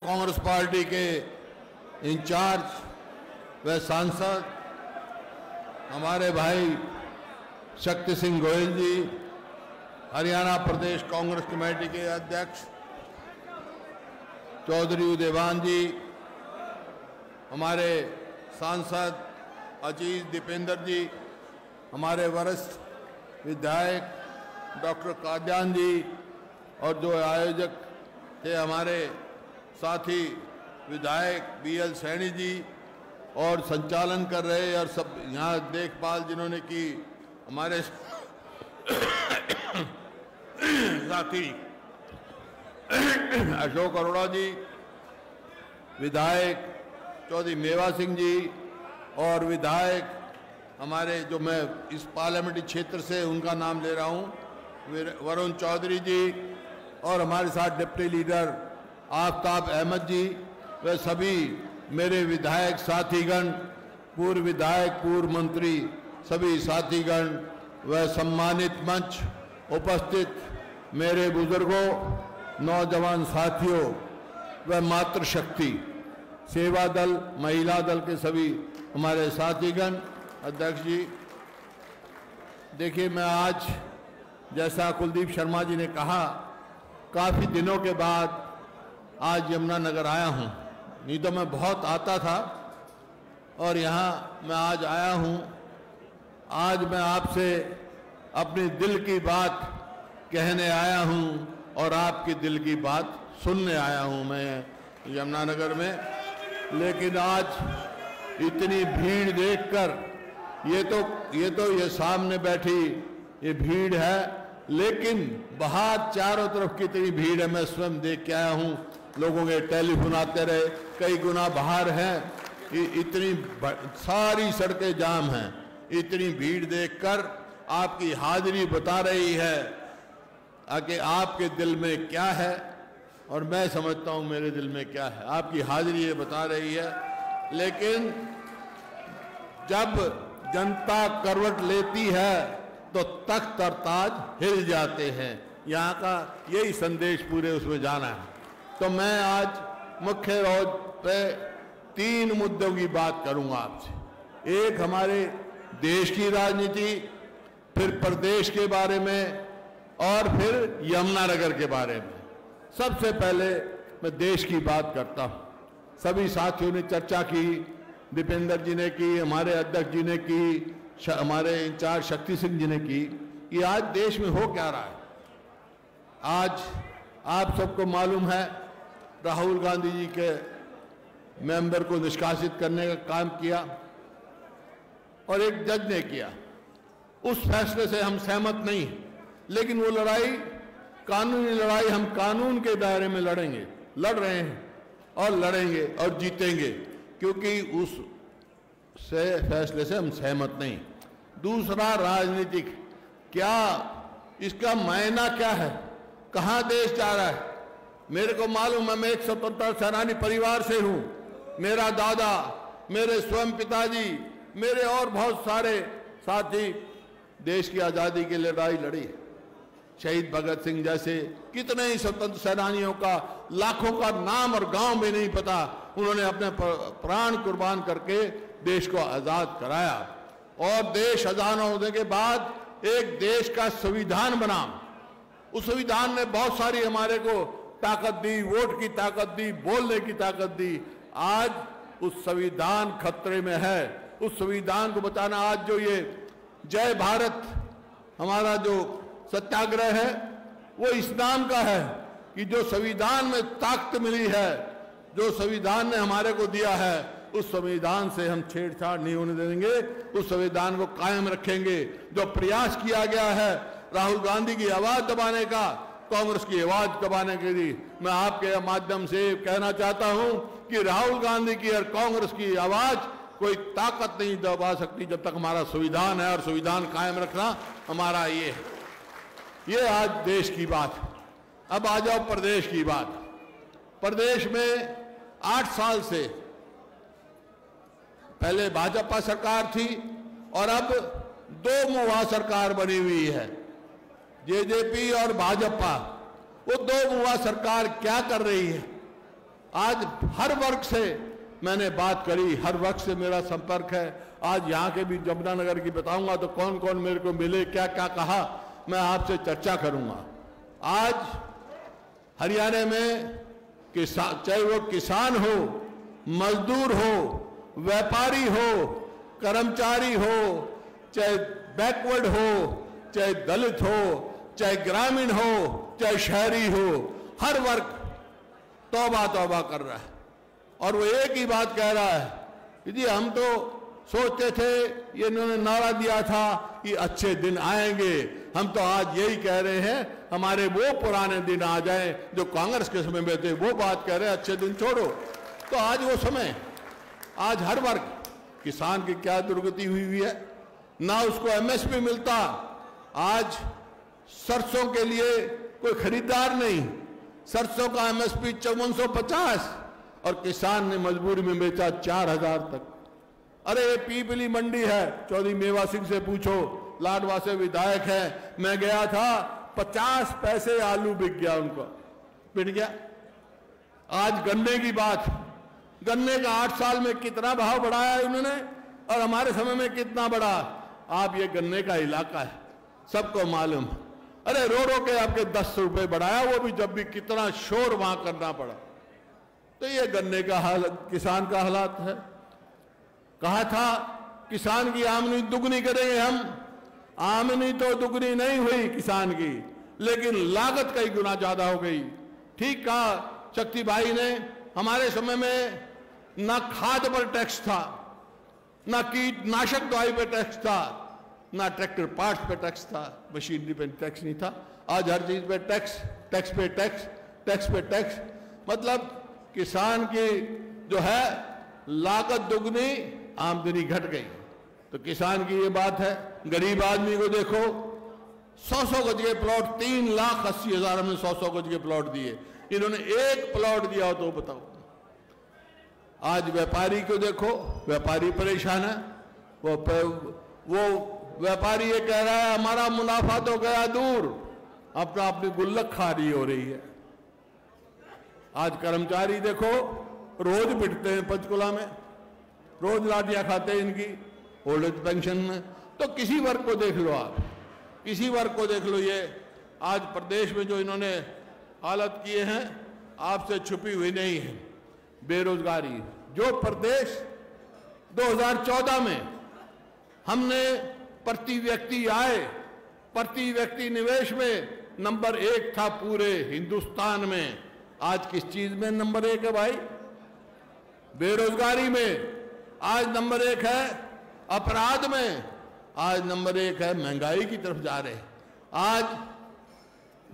Congress party के in charge व सांसद हमारे भाई शक्ति सिंह गोयल जी, हरियाणा प्रदेश कांग्रेस कमेटी के अध्यक्ष चौधरी उदयवान जी, हमारे सांसद अजीज दीपेंद्र जी, हमारे वरिष्ठ विधायक डॉक्टर कादियान जी, और जो आयोजक थे हमारे साथी विधायक बीएल सैनी जी, और संचालन कर रहे और सब यहाँ देखभाल जिन्होंने की हमारे साथी अशोक अरोड़ा जी, विधायक चौधरी मेवा सिंह जी, और विधायक हमारे जो मैं इस पार्लियामेंट्री क्षेत्र से उनका नाम ले रहा हूँ वरुण चौधरी जी, और हमारे साथ डिप्टी लीडर आफ्ताब अहमद जी, वे सभी मेरे विधायक साथीगण, पूर्व विधायक, पूर्व मंत्री, सभी साथीगण व सम्मानित मंच उपस्थित मेरे बुजुर्गों, नौजवान साथियों व मातृशक्ति सेवा दल, महिला दल के सभी हमारे साथीगण, अध्यक्ष जी, देखिए मैं आज जैसा कुलदीप शर्मा जी ने कहा, काफ़ी दिनों के बाद आज यमुनानगर आया हूँ। नहीं तो मैं बहुत आता था और यहाँ मैं आज आया हूँ। आज मैं आपसे अपने दिल की बात कहने आया हूँ और आपकी दिल की बात सुनने आया हूँ मैं यमुनानगर में। लेकिन आज इतनी भीड़ देखकर ये सामने बैठी ये भीड़ है, लेकिन बाहर चारों तरफ कितनी भीड़ है मैं स्वयं देख के आया हूँ। लोगों के टेलीफोन आते रहे, कई गुना बाहर हैं, इतनी सारी सड़कें जाम हैं। इतनी भीड़ देखकर आपकी हाजिरी बता रही है कि आपके दिल में क्या है, और मैं समझता हूँ मेरे दिल में क्या है। आपकी हाजिरी ये बता रही है। लेकिन जब जनता करवट लेती है तो तख्त और ताज हिल जाते हैं। यहाँ का यही संदेश पूरे उसमें जाना है। तो मैं आज मुख्य रोज पे 3 मुद्दों की बात करूंगा आपसे। एक हमारे देश की राजनीति, फिर प्रदेश के बारे में, और फिर यमुनानगर के बारे में। सबसे पहले मैं देश की बात करता हूँ। सभी साथियों ने चर्चा की, दीपेंद्र जी ने की, हमारे अध्यक्ष जी ने की, हमारे इंचार्ज शक्ति सिंह जी ने की, कि आज देश में हो क्या रहा है। आज आप सबको मालूम है राहुल गांधी जी के मेंबर को निष्कासित करने का काम किया और एक जज ने किया। उस फैसले से हम सहमत नहीं, लेकिन वो लड़ाई, कानूनी लड़ाई, हम कानून के दायरे में लड़ेंगे, लड़ रहे हैं और लड़ेंगे और जीतेंगे, क्योंकि उस फैसले से हम सहमत नहीं। दूसरा, राजनीतिक, क्या इसका मायना क्या है, कहां देश जा रहा है। मेरे को मालूम है, मैं एक स्वतंत्रता सेनानी परिवार से हूं। मेरा दादा, मेरे स्वयं पिताजी, मेरे और बहुत सारे साथी देश की आज़ादी के लिए लड़ाई लड़ी। शहीद भगत सिंह जैसे कितने ही स्वतंत्र सेनानियों का, लाखों का नाम और गांव में नहीं पता, उन्होंने अपने प्राण कुर्बान करके देश को आज़ाद कराया। और देश आज़ाद होने के बाद एक देश का संविधान बना। उस संविधान ने बहुत सारी हमारे को ताकत दी, वोट की ताकत दी, बोलने की ताकत दी। आज उस संविधान खतरे में है। उस संविधान को बचाना, आज जो ये जय भारत हमारा जो सत्याग्रह है, वो इस नाम का है कि जो संविधान में ताकत मिली है, जो संविधान ने हमारे को दिया है, उस संविधान से हम छेड़छाड़ नहीं होने देंगे। उस संविधान को कायम रखेंगे। जो प्रयास किया गया है राहुल गांधी की आवाज दबाने का, कांग्रेस की आवाज दबाने के लिए, मैं आपके माध्यम से कहना चाहता हूं कि राहुल गांधी की और कांग्रेस की आवाज कोई ताकत नहीं दबा सकती जब तक हमारा संविधान है, और संविधान कायम रखना हमारा ये है। ये आज देश की बात। अब आ जाओ प्रदेश की बात। प्रदेश में 8 साल से पहले भाजपा सरकार थी और अब 2 मुआ सरकार बनी हुई है, जेजेपी और भाजपा। वो 2 मुआ सरकार क्या कर रही है? आज हर वर्ग से मैंने बात करी, हर वर्ग से मेरा संपर्क है। आज यहाँ के भी जमुनानगर की बताऊंगा तो कौन कौन मेरे को मिले, क्या क्या कहा, मैं आपसे चर्चा करूंगा। आज हरियाणा में चाहे वो किसान हो, मजदूर हो, व्यापारी हो, कर्मचारी हो, चाहे बैकवर्ड हो, चाहे दलित हो, चाहे ग्रामीण हो, चाहे शहरी हो, हर वर्ग तौबा तौबा कर रहा है। और वो एक ही बात कह रहा है जी, हम तो सोचते थे, ये इन्होंने नारा दिया था कि अच्छे दिन आएंगे, हम तो आज यही कह रहे हैं हमारे वो पुराने दिन आ जाएं जो कांग्रेस के समय में थे। वो बात कह रहे हैं अच्छे दिन छोड़ो, तो आज वो समय, आज हर वर्ग, किसान की क्या दुर्गति हुई है, ना उसको एमएसपी मिलता। आज सरसों के लिए कोई खरीदार नहीं, सरसों का एमएसपी 5450 और किसान ने मजबूरी में बेचा 4000 तक। अरे ये पीपली मंडी है, चौधरी मेवा सिंह से पूछो, लाडवा से विधायक है, मैं गया था 50 पैसे आलू बिक गया, उनको पिट गया। आज गन्ने की बात, गन्ने का 8 साल में कितना भाव बढ़ाया है उन्होंने और हमारे समय में कितना बढ़ा। आप ये गन्ने का इलाका है, सबको मालूम। अरे रो रो के आपके 10 रुपए बढ़ाया, वो भी जब भी कितना शोर वहां करना पड़ा। तो ये गन्ने का हालत, किसान का हालात है। कहा था किसान की आमदनी दुगनी करेंगे हम, आमदनी तो दुगनी नहीं हुई किसान की, लेकिन लागत कई गुना ज्यादा हो गई। ठीक कहा शक्ति भाई ने, हमारे समय में ना खाद पर टैक्स था, ना कीटनाशक दवाई पे टैक्स था, ना ट्रैक्टर पार्ट्स पे टैक्स था, मशीनरी पे टैक्स नहीं था। आज हर चीज पे टैक्स, टैक्स पे टैक्स, टैक्स पे टैक्स, मतलब किसान की जो है लागत दुगनी, आमदनी घट गई। तो किसान की ये बात है। गरीब आदमी को देखो, 100-100 गज के प्लॉट, 3,80,000 में 100-100 गज के प्लॉट दिए, इन्होंने एक प्लॉट दिया हो तो बताओ। आज व्यापारी को देखो, व्यापारी परेशान है। वो व्यापारी ये कह रहा है हमारा मुनाफा तो गया दूर, अपना अपनी गुल्लक खाली हो रही है। आज कर्मचारी देखो, रोज पिटते हैं पंचकुला में, रोज लाठियां खाते हैं इनकी ओल्ड एज पेंशन में। तो किसी वर्ग को देख लो आप, किसी वर्ग को देख लो। ये आज प्रदेश में जो इन्होंने हालत किए हैं, आपसे छुपी हुई नहीं है। बेरोजगारी, जो प्रदेश 2014 में हमने प्रति व्यक्ति आय, प्रति व्यक्ति निवेश में नंबर 1 था पूरे हिंदुस्तान में, आज किस चीज में नंबर 1 है भाई? बेरोजगारी में आज नंबर 1 है, अपराध में आज नंबर 1 है, महंगाई की तरफ जा रहे हैं। आज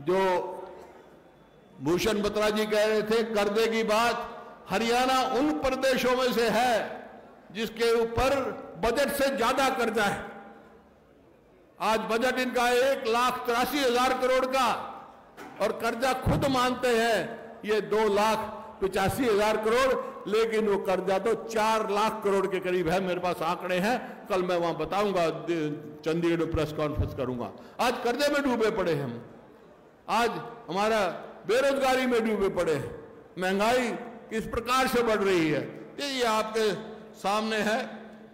जो भूषण बत्रा जी कह रहे थे कर्जे की बात, हरियाणा उन प्रदेशों में से है जिसके ऊपर बजट से ज्यादा कर्जा है। आज बजट इनका 1,83,000 करोड़ का, और कर्जा खुद मानते हैं ये 2,85,000 करोड़, लेकिन वो कर्जा तो 4 लाख करोड़ के करीब है। मेरे पास आंकड़े हैं, कल मैं वहां बताऊंगा, चंडीगढ़ में प्रेस कॉन्फ्रेंस करूंगा। आज कर्जे में डूबे पड़े हम, आज हमारा बेरोजगारी में डूबे पड़े हैं, महंगाई किस प्रकार से बढ़ रही है ये आपके सामने है।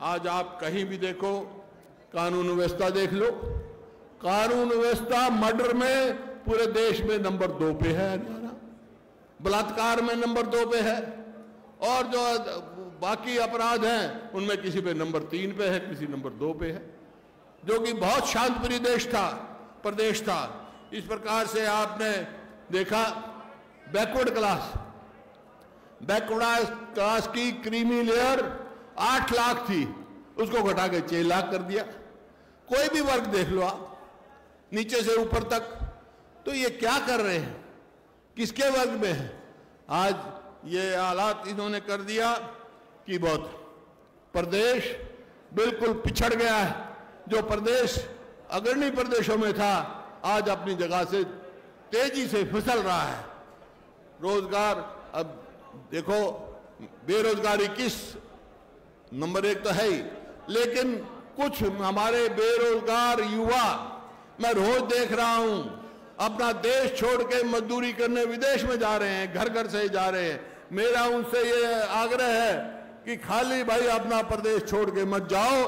आज आप कहीं भी देखो, कानून व्यवस्था देख लो, कानून व्यवस्था मर्डर में पूरे देश में नंबर 2 पे है हरियाणा, बलात्कार में नंबर 2 पे है, और जो बाकी अपराध हैं उनमें किसी पे नंबर 3 पे है, किसी नंबर 2 पे है, जो कि बहुत शांतप्रिय देश था, प्रदेश था। इस प्रकार से आपने देखा बैकवर्ड क्लास की क्रीमी लेयर 8 लाख थी, उसको घटा के 6 लाख कर दिया। कोई भी वर्ग देख लो आप, नीचे से ऊपर तक। तो ये क्या कर रहे हैं, किसके वर्ग में है? आज ये हालात इन्होंने कर दिया कि बहुत प्रदेश बिल्कुल पिछड़ गया है। जो प्रदेश अग्रणी प्रदेशों में था, आज अपनी जगह से तेजी से फिसल रहा है। रोजगार, अब देखो बेरोजगारी किस नंबर 1 तो है ही, लेकिन कुछ हमारे बेरोजगार युवा मैं रोज देख रहा हूं, अपना देश छोड़ के मजदूरी करने विदेश में जा रहे हैं, घर घर से जा रहे हैं। मेरा उनसे ये आग्रह है कि खाली भाई अपना प्रदेश छोड़ के मत जाओ,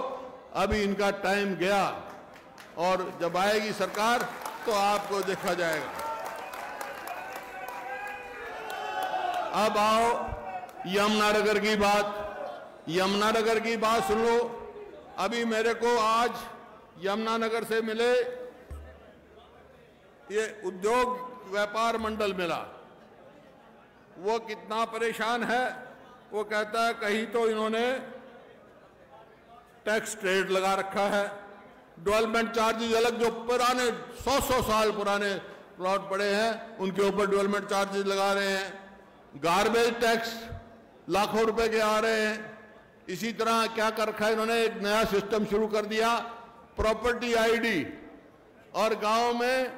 अभी इनका टाइम गया और जब आएगी सरकार तो आपको देखा जाएगा। अब आओ यमुनानगर की बात। यमुनानगर की बात सुन लो। अभी मेरे को आज यमुनानगर से मिले ये उद्योग व्यापार मंडल मिला। वो कितना परेशान है। वो कहता है कहीं तो इन्होंने टैक्स ट्रेड लगा रखा है, डेवलपमेंट चार्जेस अलग, जो पुराने 100 साल पुराने प्लॉट पड़े हैं उनके ऊपर डेवलपमेंट चार्जेस लगा रहे हैं, गार्बेज टैक्स लाखों रुपए के आ रहे हैं। इसी तरह क्या कर रखा है इन्होंने, एक नया सिस्टम शुरू कर दिया, प्रॉपर्टी आईडी और गांव में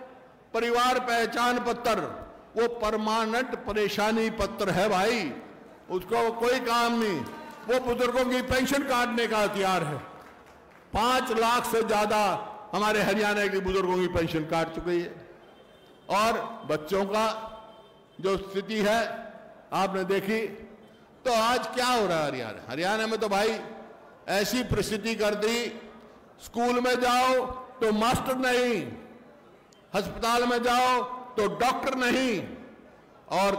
परिवार पहचान पत्र, वो परमानेंट परेशानी पत्र है भाई, उसको कोई काम नहीं। वो बुजुर्गों की पेंशन काटने का हथियार है। 5 लाख से ज्यादा हमारे हरियाणा के बुजुर्गों की पेंशन काट चुकी है। और बच्चों का जो स्थिति है आपने देखी। तो आज क्या हो रहा है हरियाणा में तो भाई ऐसी परिस्थिति कर दी, स्कूल में जाओ तो मास्टर नहीं, अस्पताल में जाओ तो डॉक्टर नहीं, और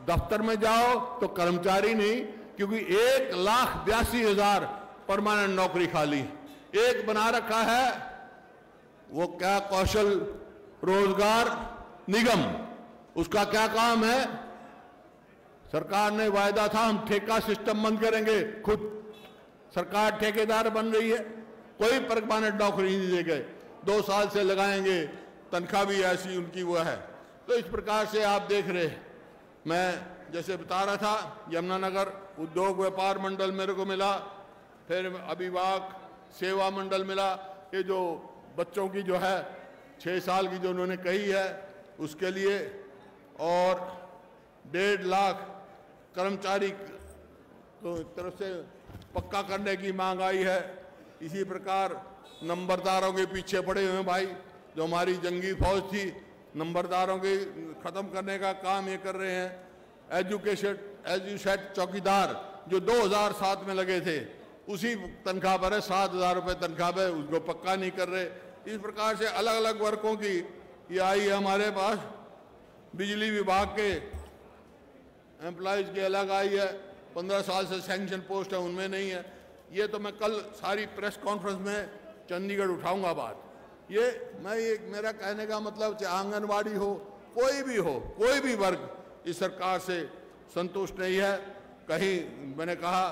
दफ्तर में जाओ तो कर्मचारी नहीं, क्योंकि 1,82,000 परमानेंट नौकरी खाली। एक बना रखा है वो क्या, कौशल रोजगार निगम, उसका क्या काम है, सरकार ने वायदा था हम ठेका सिस्टम बंद करेंगे, खुद सरकार ठेकेदार बन रही है, कोई परमानेंट नौकरी नहीं दे गए, 2 साल से लगाएंगे, तनख्वाह भी ऐसी उनकी वो है। तो इस प्रकार से आप देख रहे हैं। मैं जैसे बता रहा था, यमुनानगर उद्योग व्यापार मंडल मेरे को मिला, फिर अभिभावक सेवा मंडल मिला। ये जो बच्चों की जो है 6 साल की जो उन्होंने कही है उसके लिए, और 1.5 लाख कर्मचारी तो तरफ से पक्का करने की मांग आई है। इसी प्रकार नंबरदारों के पीछे पड़े हुए हैं भाई, जो हमारी जंगी फौज थी, नंबरदारों के खत्म करने का काम ये कर रहे हैं। एजुकेशन चौकीदार जो 2007 में लगे थे उसी तनख्वाह पर है, 7,000 रुपये तनख्वाह पे, उसको पक्का नहीं कर रहे। इस प्रकार से अलग अलग वर्गों की ये आई है हमारे पास। बिजली विभाग के एम्प्लॉयज की अलग आई है, 15 साल से सैंक्शन पोस्ट है उनमें नहीं है। ये तो मैं कल सारी प्रेस कॉन्फ्रेंस में चंडीगढ़ उठाऊंगा बात। ये मेरा कहने का मतलब, चाहे आंगनबाड़ी हो, कोई भी हो, कोई भी वर्ग इस सरकार से संतुष्ट नहीं है। कहीं मैंने कहा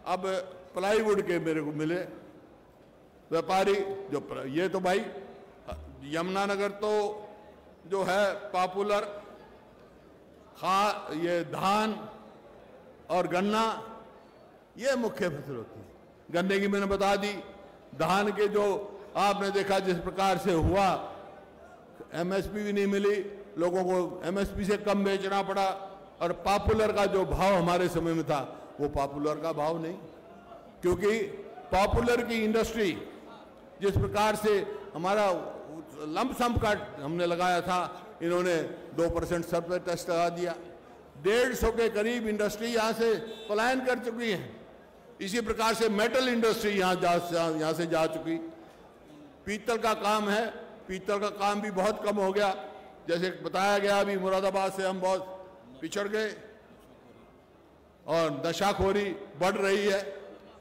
अब प्लाईवुड के मेरे को मिले व्यापारी, जो ये तो भाई यमुनानगर तो जो है पॉपुलर ये धान और गन्ना ये मुख्य फसल होती है। गन्ने की मैंने बता दी, धान के जो आपने देखा जिस प्रकार से हुआ, एमएसपी भी नहीं मिली, लोगों को एमएसपी से कम बेचना पड़ा, और पॉपुलर का जो भाव हमारे समय में था वो पॉपुलर का भाव नहीं, क्योंकि पॉपुलर की इंडस्ट्री जिस प्रकार से हमारा लंपसम का हमने लगाया था, इन्होंने 2% सरप्लस टैक्स लगा दिया। 150 के करीब इंडस्ट्री यहाँ से पलायन कर चुकी है। इसी प्रकार से मेटल इंडस्ट्री यहाँ से जा चुकी। पीतल का काम है, पीतल का काम भी बहुत कम हो गया। जैसे बताया गया, अभी मुरादाबाद से हम बहुत पिछड़ गए और नशाखोरी बढ़ रही है,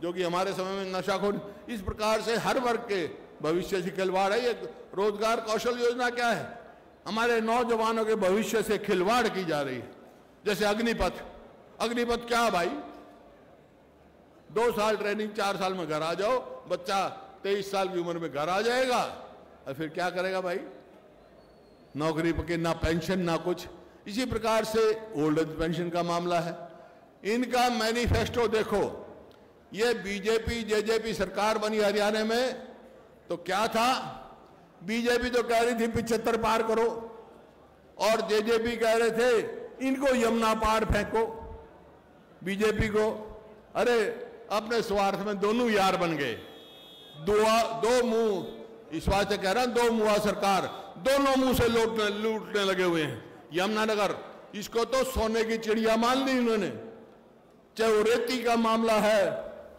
जो कि हमारे समय में नशाखोरी, इस प्रकार से हर वर्ग के भविष्य से खिलवाड़ है। ये रोजगार कौशल योजना क्या है, हमारे नौजवानों के भविष्य से खिलवाड़ की जा रही है। जैसे अग्निपथ, अग्निपथ क्या भाई, 2 साल ट्रेनिंग, 4 साल में घर आ जाओ, बच्चा 23 साल की उम्र में घर आ जाएगा, और फिर क्या करेगा भाई, नौकरी पके, ना पेंशन ना कुछ। इसी प्रकार से ओल्ड एज पेंशन का मामला है। इनका मैनिफेस्टो देखो, ये बीजेपी जेजेपी सरकार बनी हरियाणा में तो क्या था, बीजेपी तो कह रही थी 75 पार करो, और जेजेपी कह रहे थे इनको यमुना पार फेंको बीजेपी को। अरे अपने स्वार्थ में दोनों यार बन गए, दो मुंह, इस बात से कह रहा हूं, 2 मुंह सरकार, दोनों मुंह से लूटने लगे हुए हैं। यमुनानगर इसको तो सोने की चिड़िया मान ली इन्होंने, चाहे वो रेती का मामला है,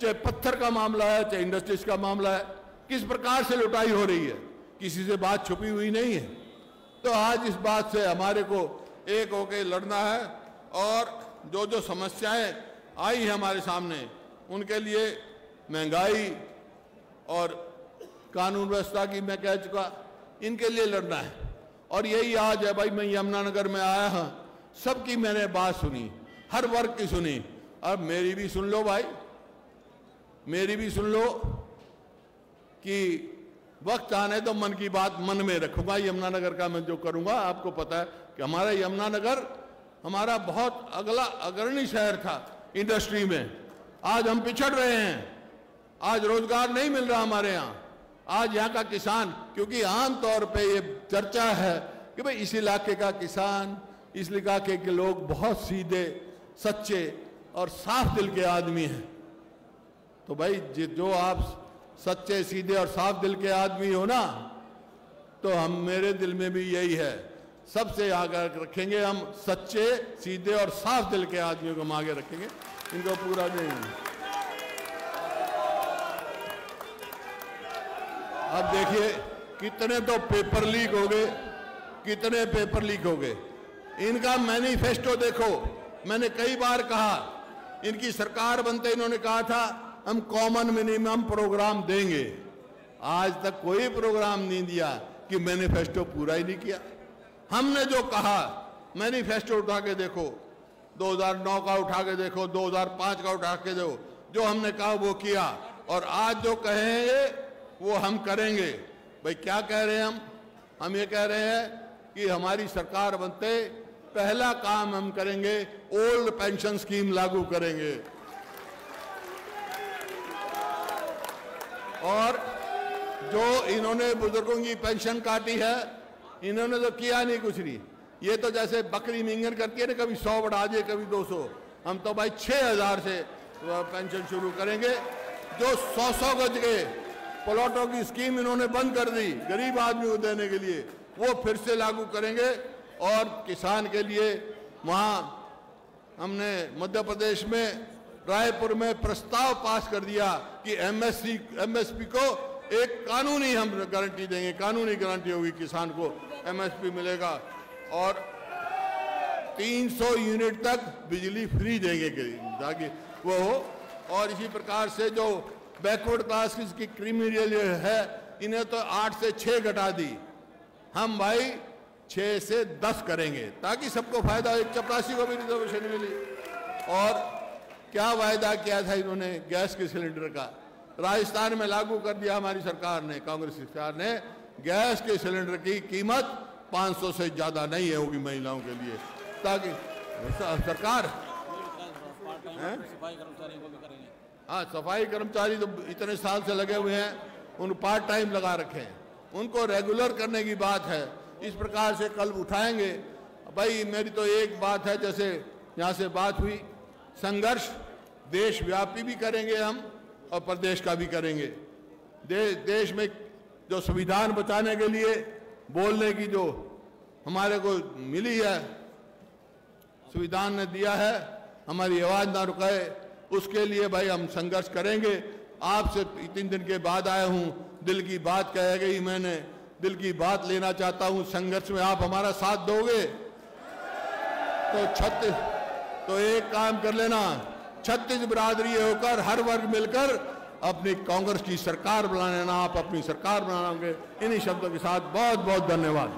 चाहे पत्थर का मामला है, चाहे इंडस्ट्रीज का मामला है, किस प्रकार से लुटाई हो रही है, किसी से बात छुपी हुई नहीं है। तो आज इस बात से हमारे को एक होकर लड़ना है और जो जो समस्याएं आई है हमारे सामने, उनके लिए महंगाई और कानून व्यवस्था की मैं कह चुका, इनके लिए लड़ना है। और यही आज है भाई, मैं यमुनानगर में आया हूं, सबकी मैंने बात सुनी, हर वर्ग की सुनी। अब मेरी भी सुन लो भाई, मेरी भी सुन लो कि वक्त आने तो मन की बात मन में रखूंगा। यमुनानगर का मैं जो करूंगा, आपको पता है कि हमारा यमुनानगर हमारा बहुत अग्रणी शहर था इंडस्ट्री में। आज हम पिछड़ रहे हैं, आज रोजगार नहीं मिल रहा हमारे यहाँ। आज यहाँ का किसान, क्योंकि आमतौर पे ये चर्चा है कि भाई इस इलाके का किसान, इस इलाके के लोग बहुत सीधे, सच्चे और साफ दिल के आदमी हैं। तो भाई जो आप सच्चे, सीधे और साफ दिल के आदमी हो ना, तो हम, मेरे दिल में भी यही है, सबसे आगे रखेंगे हम सच्चे, सीधे और साफ दिल के आदमियों को हम आगे रखेंगे, इनको पूरा देंगे। अब देखिए कितने तो पेपर लीक हो गए, कितने पेपर लीक हो गए। इनका मैनिफेस्टो देखो, मैंने कई बार कहा, इनकी सरकार बनते इन्होंने कहा था हम कॉमन मिनिमम प्रोग्राम देंगे। आज तक कोई प्रोग्राम नहीं दिया कि मैनिफेस्टो पूरा ही नहीं किया। हमने जो कहा, मैनिफेस्टो उठा के देखो, 2009 का उठा के देखो, 2005 का उठा के देखो, जो हमने कहा वो किया। और आज जो कहेंगे वो हम करेंगे। भाई क्या कह रहे हैं हम ये कह रहे हैं कि हमारी सरकार बनते पहला काम हम करेंगे, ओल्ड पेंशन स्कीम लागू करेंगे। और जो इन्होंने बुजुर्गों की पेंशन काटी है, इन्होंने तो किया नहीं कुछ नहीं। ये तो जैसे बकरी मिंगन करती है ना, कभी 100 बढ़ा दिए, कभी 200। हम तो भाई 6000 से पेंशन शुरू करेंगे। जो 100 गज के प्लॉटों की स्कीम इन्होंने बंद कर दी गरीब आदमी को देने के लिए, वो फिर से लागू करेंगे। और किसान के लिए वहाँ हमने मध्य प्रदेश में रायपुर में प्रस्ताव पास कर दिया कि एमएसपी को एक कानूनी हम गारंटी देंगे, कानूनी गारंटी होगी, किसान को एमएसपी मिलेगा। और 300 यूनिट तक बिजली फ्री देंगे ताकि वो हो। और इसी प्रकार से जो बैकवर्ड क्लास की क्रिमिनल है, इन्हें तो 8 से 6 घटा दी, हम भाई 6 से 10 करेंगे ताकि सबको फायदा हो, एक चपरासी को भी रिजर्वेशन मिली। और क्या वायदा किया था इन्होंने गैस के सिलेंडर का, राजस्थान में लागू कर दिया हमारी सरकार ने, कांग्रेस सरकार ने। गैस के सिलेंडर की कीमत 500 से ज्यादा नहीं है होगी महिलाओं के लिए, ताकि सरकार हाँ, सफाई कर्मचारी तो इतने साल से लगे हुए हैं, उन पार्ट टाइम लगा रखे हैं, उनको रेगुलर करने की बात है। इस प्रकार से कल उठाएंगे। भाई मेरी तो एक बात है, जैसे यहाँ से बात हुई, संघर्ष देशव्यापी भी करेंगे हम और प्रदेश का भी करेंगे। देश में जो संविधान बचाने के लिए बोलने की जो हमारे को मिली है, संविधान ने दिया है, हमारी आवाज ना रुकाए, उसके लिए भाई हम संघर्ष करेंगे। आपसे 3 दिन के बाद आया हूं, दिल की बात कह गई, मैंने दिल की बात लेना चाहता हूं। संघर्ष में आप हमारा साथ दोगे तो एक काम कर लेना, 36 बिरादरी होकर हर वर्ग मिलकर अपनी कांग्रेस की सरकार बना लेना। आप अपनी सरकार बनाओगे। इन्हीं शब्दों के साथ बहुत बहुत धन्यवाद।